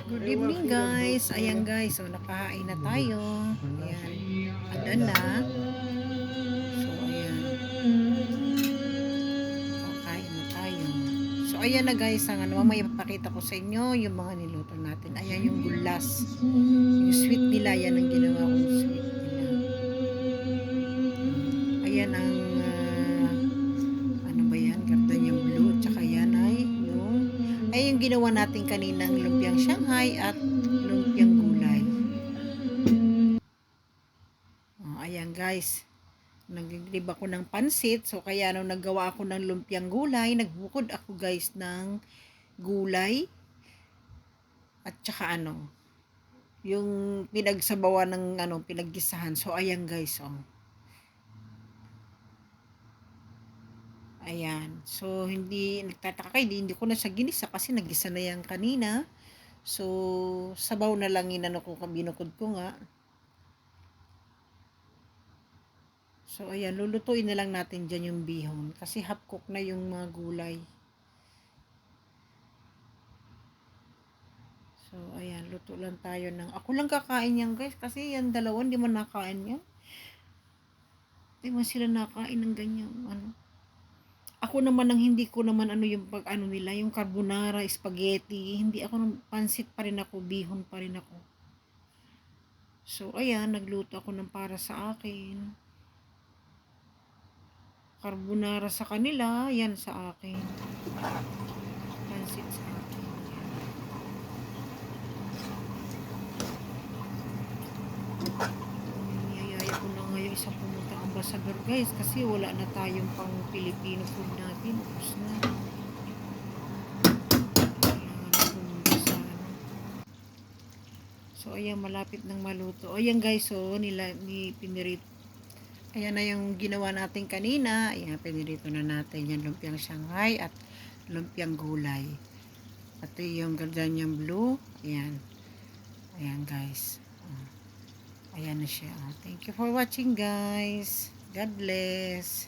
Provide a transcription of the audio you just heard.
Good evening guys. Ayan guys, so nakahain na tayo. Ayan. Adan na. So ayan. Kakain na tayo. So ayan na guys, ang ano, mamaya ipapakita ko sa inyo yung mga niluto natin. Ayan yung gulas. Yung sweet nila, yan ang ginawa kong sweet nila. Ayan ang ano ba yan? Gardeniang blue. Tsaka yan ay yung ginawa natin kaninang lumpiang Shanghai at lumpiang gulay. Ayan guys, nag-grib ako ng pansit. So kaya nung naggawa ako ng lumpiang gulay, nagbukod ako guys ng gulay at tsaka ano, yung pinagsabawan ng ano, pinaggisahan. So ayan guys, oh. Ayan. So hindi nagtataka kayo, hindi ko na siya ginisa kasi naggisa na yan kanina. So sabaw na lang inano ko, binukod ko nga. So ayan, lulutuin na lang natin dyan yung bihon kasi half cook na yung mga gulay. So, ayan, luto lang tayo ng... Ako lang kakain yan, guys. Kasi yan, dalawa, hindi man nakain yan. Hindi man sila nakain ng ganyan. Ano. Ako naman, ang hindi ko naman ano yung pag ano nila, yung carbonara, spaghetti. Hindi ako, pansit pa rin ako, bihon pa rin ako. So, ayan, nagluto ako ng para sa akin. Carbonara sa kanila, yan sa akin. Pansit sa akin. Niyayaya ko na ngayon isang pumunta ambasador guys kasi wala na tayong pang Filipino food natin. Tapos na. So ayan, malapit nang maluto. Ayan guys, so pinirito. Ayan na yung ginawa natin kanina. Ayan, pinirito na natin yung lumpiang Shanghai at lumpiang gulay. Pati yung gardeniang blue. Ayan. Ayan guys. Ayan na siya. Thank you for watching guys. God bless.